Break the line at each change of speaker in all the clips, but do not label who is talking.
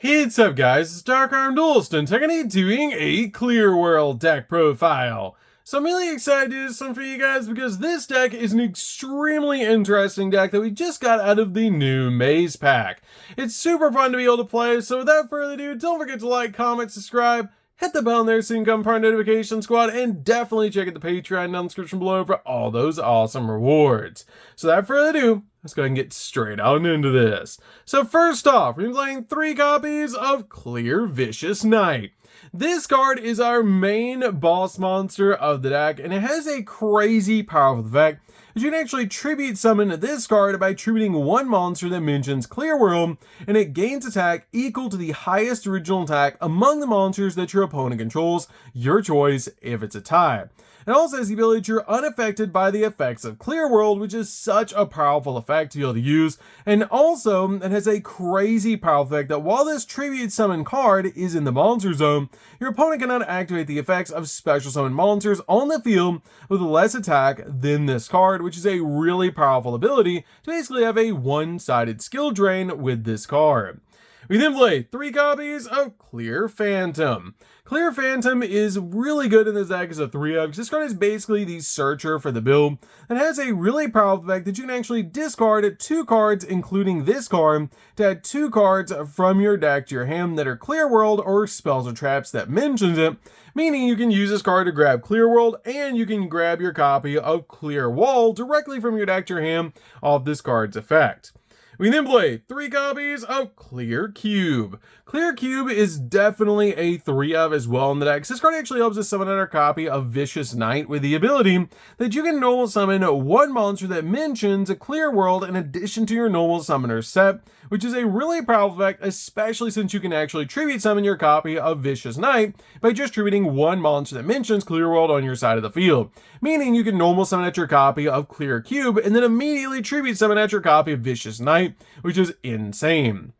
Hey, what's up guys, it's DarkArmedDuelist and today doing a Clear World deck profile. So I'm really excited to do this one for you guys because this deck is an extremely interesting deck that we just got out of the new Maze pack. It's super fun to be able to play, so without further ado, don't forget to like, comment, subscribe, hit the bell in there so you can become part of notification squad, and definitely check out the Patreon down in the description below for all those awesome rewards. So without further ado, let's go ahead and get straight on into this. So first off, we're playing 3 copies of Clear Vicious Knight. This card is our main boss monster of the deck, and it has a crazy powerful effect. You can actually tribute summon this card by tributing one monster that mentions Clear World, and it gains attack equal to the highest original attack among the monsters that your opponent controls, your choice if it's a tie. It also has the ability to you're unaffected by the effects of Clear World, which is such a powerful effect to be able to use. And also, it has a crazy powerful effect that while this tribute summon card is in the monster zone, your opponent cannot activate the effects of special summon monsters on the field with less attack than this card, which is a really powerful ability to basically have a one-sided skill drain with this card. We then play 3 copies of Clear Phantom. Clear Phantom is really good in this deck as a 3-of, because this card is basically the searcher for the build, and has a really powerful effect that you can actually discard 2 cards, including this card, to add 2 cards from your deck to your hand that are Clear World or spells or traps that mentions it, meaning you can use this card to grab Clear World, and you can grab your copy of Clear Wall directly from your deck to your hand off this card's effect. We then play 3 copies of Clear Cube. Clear Cube is definitely a 3-of as well in the deck. This card actually helps us summon another copy of Vicious Knight with the ability that you can normal summon one monster that mentions a Clear World in addition to your normal summoner set, which is a really powerful effect, especially since you can actually tribute summon your copy of Vicious Knight by just tributing one monster that mentions Clear World on your side of the field, meaning you can normal summon at your copy of Clear Cube and then immediately tribute summon at your copy of Vicious Knight, which is insane.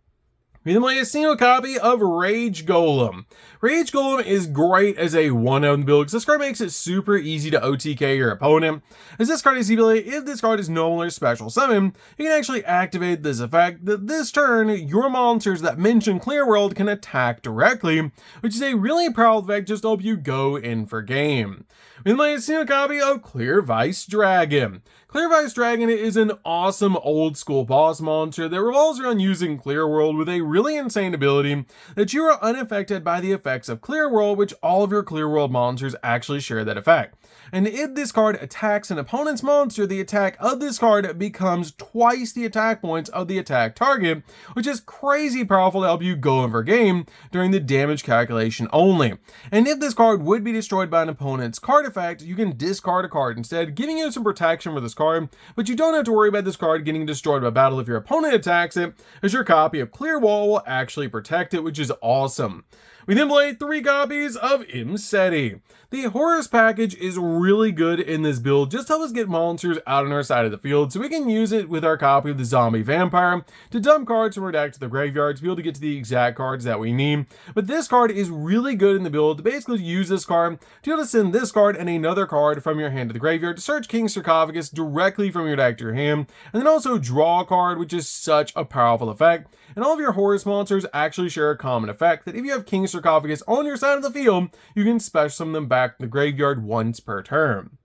We then play a single copy of Rage Golem. Rage Golem is great as a 1-of build because this card makes it super easy to OTK your opponent. As this card has the ability, if this card is normal or special summon, you can actually activate this effect that this turn, your monsters that mention Clear World can attack directly, which is a really powerful effect just to help you go in for game. We then play a single copy of Clear Vice Dragon. Clear Vice Dragon is an awesome old school boss monster that revolves around using Clear World with a really insane ability that you are unaffected by the effects of Clear World, which all of your Clear World monsters actually share that effect. And if this card attacks an opponent's monster, the attack of this card becomes twice the attack points of the attack target, which is crazy powerful to help you go over game during the damage calculation only. And if this card would be destroyed by an opponent's card effect, you can discard a card instead, giving you some protection for this card, but you don't have to worry about this card getting destroyed by battle if your opponent attacks it, as your copy of Clear Wall will actually protect it, which is awesome. We then play 3 copies of Imseti. The Horus package is really good in this build, just to help us get monsters out on our side of the field, so we can use it with our copy of the Zombie Vampire to dump cards from our deck to the graveyard to be able to get to the exact cards that we need. But this card is really good in the build to basically use this card to be able to send this card and another card from your hand to the graveyard to search King's Sarcophagus directly from your deck to your hand, and then also draw a card, which is such a powerful effect. And all of your Horus monsters actually share a common effect that if you have King's Sarcophagus on your side of the field, you can special summon them back to the graveyard once per turn.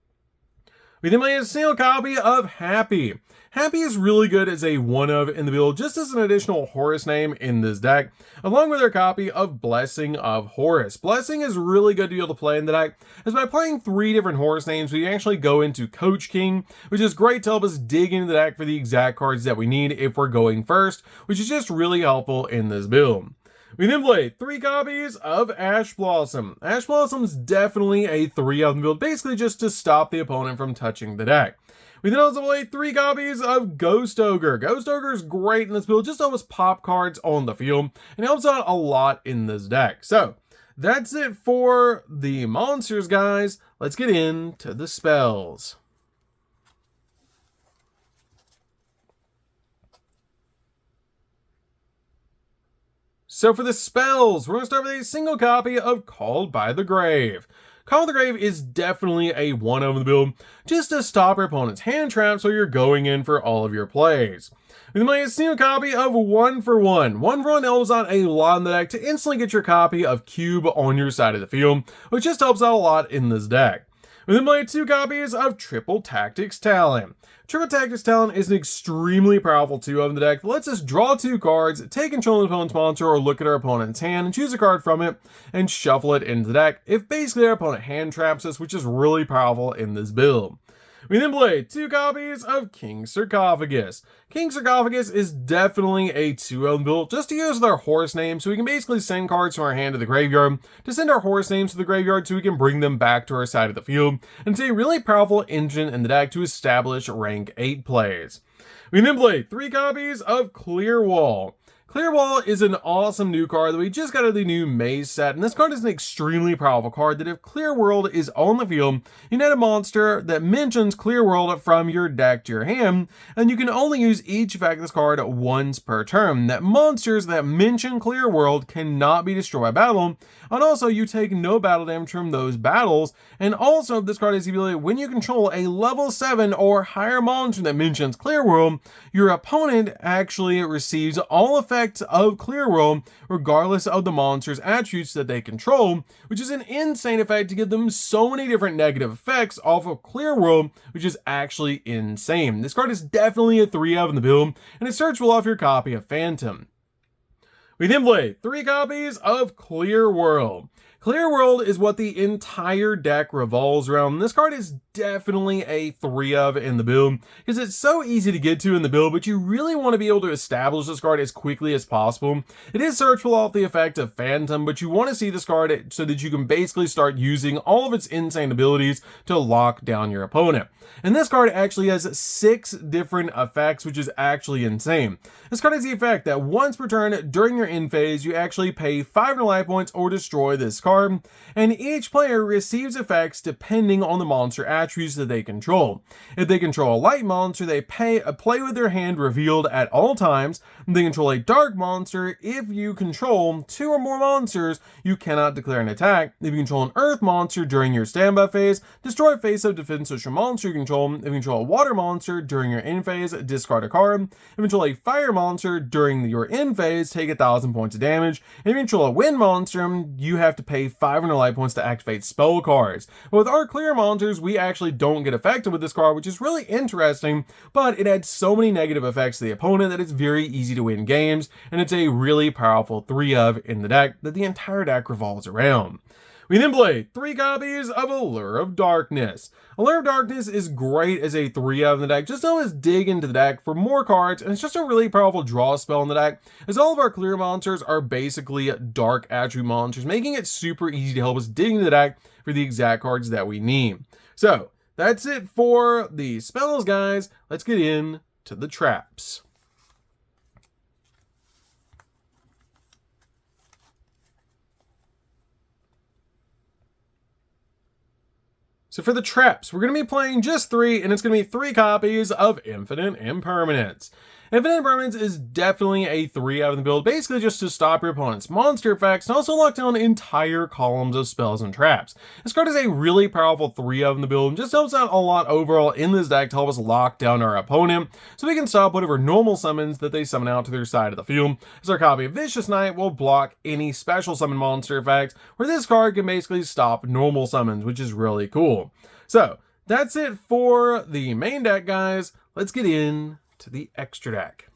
We then play a single copy of Happy. Happy is really good as a 1-of in the build, just as an additional Horus name in this deck, along with our copy of Blessing of Horus. Blessing is really good to be able to play in the deck, as by playing 3 different Horus names, we can actually go into Coach King, which is great to help us dig into the deck for the exact cards that we need if we're going first, which is just really helpful in this build. We then play 3 copies of Ash Blossom. Ash Blossom is definitely a 3-of build, basically just to stop the opponent from touching the deck. We then also play 3 copies of Ghost Ogre. Ghost Ogre is great in this build, just to help us pop cards on the field, and helps out a lot in this deck. So, that's it for the monsters, guys. Let's get into the spells. So for the spells, we're going to start with a single copy of Called by the Grave. Call of the Grave is definitely a 1-of in the build, just to stop your opponent's hand traps while you're going in for all of your plays. We then play a single copy of 1 for 1. 1 for 1 helps out a lot in the deck to instantly get your copy of Cube on your side of the field, which just helps out a lot in this deck. We then play 2 copies of Triple Tactics Talent. Triple Tactics Talent is an extremely powerful 2-of in the deck that lets us draw 2 cards, take control of the opponent's monster, or look at our opponent's hand and choose a card from it and shuffle it into the deck if basically our opponent hand traps us, which is really powerful in this build. We then play 2 copies of King Sarcophagus. King Sarcophagus is definitely a 2-of build just to use with our horse names, so we can basically send cards from our hand to the graveyard to send our horse names to the graveyard so we can bring them back to our side of the field, and it's a really powerful engine in the deck to establish rank 8 plays. We then play 3 copies of Clear Wall. Clear Wall is an awesome new card that we just got out of the new Maze set, and this card is an extremely powerful card that if Clear World is on the field, you net a monster that mentions Clear World from your deck to your hand, and you can only use each effect of this card once per turn. That monsters that mention Clear World cannot be destroyed by battle, and also you take no battle damage from those battles, and also this card has the ability when you control a level 7 or higher monster that mentions Clear World, your opponent actually receives all effects of Clear World regardless of the monster's attributes that they control, which is an insane effect to give them so many different negative effects off of Clear World, which is actually insane. This card is definitely a 3-of in the build, and it's searchable off your copy of Phantom. We then play 3 copies of Clear World. Clear World is what the entire deck revolves around. This card is definitely a 3-of in the build because it's so easy to get to in the build, but you really want to be able to establish this card as quickly as possible. It is searchable off the effect of Phantom, but you want to see this card so that you can basically start using all of its insane abilities to lock down your opponent. And this card actually has 6 different effects, which is actually insane. This card has the effect that once per turn during your end phase, you actually pay 500 life points or destroy this card, and each player receives effects depending on the monster attributes that they control. If they control a light monster, they play with their hand revealed at all times. If they control a dark monster, if you control 2 or more monsters, you cannot declare an attack. If you control an earth monster during your standby phase, destroy face-up defenseless monster you control. If you control a water monster during your end phase, discard a card. If you control a fire monster during your end phase, take 1,000 points of damage. And if you control a wind monster, you have to pay 500 life points to activate spell cards. But with our clear monsters, we actually don't get affected with this card, which is really interesting, but it adds so many negative effects to the opponent that it's very easy to win games, and it's a really powerful 3-of in the deck that the entire deck revolves around. We then play 3 copies of Allure of Darkness. Allure of Darkness is great as a 3-of in the deck, just to help us dig into the deck for more cards, and it's just a really powerful draw spell in the deck, as all of our clear monsters are basically dark attribute monsters, making it super easy to help us dig into the deck for the exact cards that we need. So, that's it for the spells, guys. Let's get into the traps. So for the traps, we're going to be playing just 3, and it's going to be 3 copies of Infinite Impermanence. Infinite Impermanence is definitely a 3-of in the build, basically just to stop your opponent's monster effects and also lock down entire columns of spells and traps. This card is a really powerful 3-of in the build and just helps out a lot overall in this deck to help us lock down our opponent so we can stop whatever normal summons that they summon out to their side of the field, as our copy of Vicious Knight will block any special summon monster effects, where this card can basically stop normal summons, which is really cool. So that's it for the main deck, guys. Let's get in to the extra deck.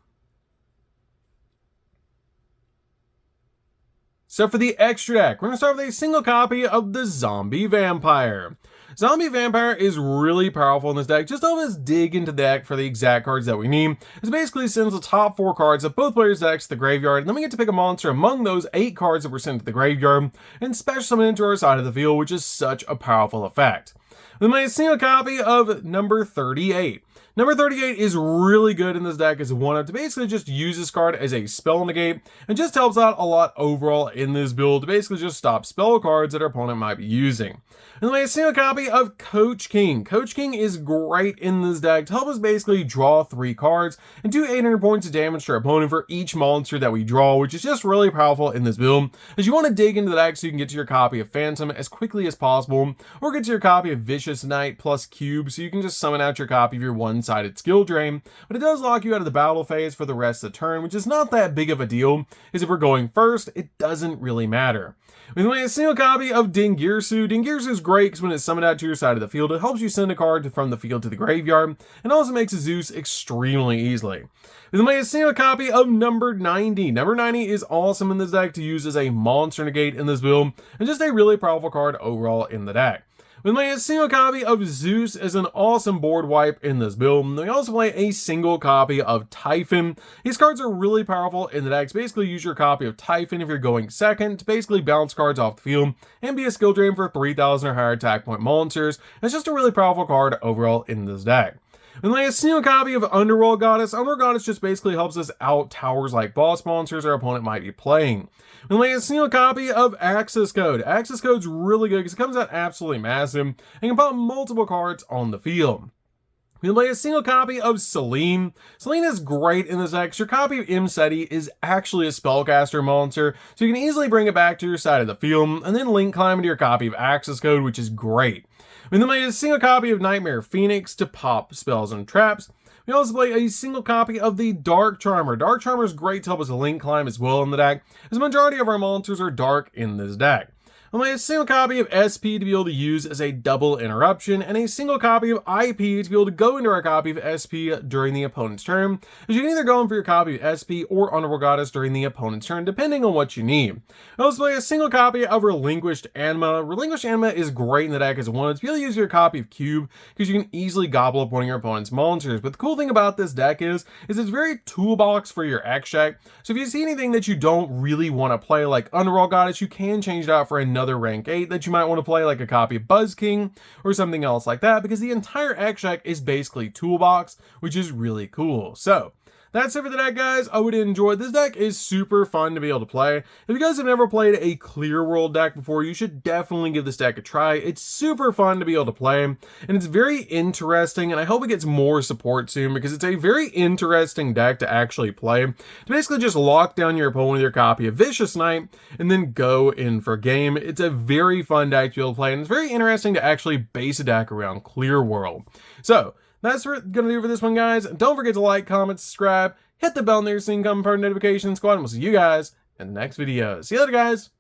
So for the extra deck, we're going to start with a single copy of the Zombie Vampire. Zombie Vampire is really powerful in this deck, just to help us dig into the deck for the exact cards that we need. It basically sends the top 4 cards of both players' decks to the graveyard, and then we get to pick a monster among those 8 cards that were sent to the graveyard, and special summon into our side of the field, which is such a powerful effect. With my single copy of number 38. Number 38 is really good in this deck as a 1-up to basically just use this card as a spell negate and just helps out a lot overall in this build to basically just stop spell cards that our opponent might be using. And then I have a single copy of Coach King. Coach King is great in this deck to help us basically draw 3 cards and do 800 points of damage to our opponent for each monster that we draw, which is just really powerful in this build as you want to dig into the deck so you can get to your copy of Phantom as quickly as possible, or get to your copy of Vicious Knight plus Cube so you can just summon out your copy of your one-sided skill drain, but it does lock you out of the battle phase for the rest of the turn, which is not that big of a deal, as if we're going first, it doesn't really matter. We have a single copy of Dingirsu. Dingirsu is great because when it's summoned out to your side of the field, it helps you send a card from the field to the graveyard, and also makes a Zeus extremely easily. We have a single copy of number 90. Number 90 is awesome in this deck to use as a monster negate in this build, and just a really powerful card overall in the deck. We play a single copy of Zeus as an awesome board wipe in this build. We also play a single copy of Typhon. These cards are really powerful in the decks. Basically use your copy of Typhon if you're going second to basically bounce cards off the field and be a skill drain for 3,000 or higher attack point monsters. It's just a really powerful card overall in this deck. And like a single copy of Underworld Goddess. Underworld Goddess just basically helps us out towers like boss monsters our opponent might be playing. And like a single copy of Access Code. Access Code's really good because it comes out absolutely massive and can pop multiple cards on the field. We can play a single copy of Selene. Selene is great in this deck. Your copy of Imseti is actually a spellcaster monster, so you can easily bring it back to your side of the field and then link climb into your copy of Access Code, which is great. We then play a single copy of Nightmare Phoenix to pop spells and traps. We also play a single copy of the Dark Charmer. Dark Charmer is great to help us link climb as well in the deck, as the majority of our monsters are dark in this deck. I'll play a single copy of SP to be able to use as a double interruption, and a single copy of IP to be able to go into our copy of SP during the opponent's turn, as you can either go in for your copy of SP or Underworld Goddess during the opponent's turn, depending on what you need. I also play a single copy of Relinquished Anima. Relinquished Anima is great in the deck as one. To be able to use your copy of Cube, because you can easily gobble up one of your opponent's monsters. But the cool thing about this deck is it's very toolbox for your X deck. So if you see anything that you don't really want to play, like Underworld Goddess, you can change it out for another rank 8 that you might want to play, like a copy of Buzz King or something else like that, because the entire X deck is basically toolbox, which is really cool. So that's it for the deck, guys. I would enjoy this deck. Is super fun to be able to play. If you guys have never played a Clear World deck before, you should definitely give this deck a try. It's super fun to be able to play, and it's very interesting, and I hope it gets more support soon, because it's a very interesting deck to actually play, to basically just lock down your opponent with your copy of Vicious Knight and then go in for game. It's a very fun deck to be able to play, and it's very interesting to actually base a deck around Clear World. So that's what I'm going to do for this one, guys. Don't forget to like, comment, subscribe, hit the bell near so you can come for notifications. Squad, and we'll see you guys in the next video. See you later, guys.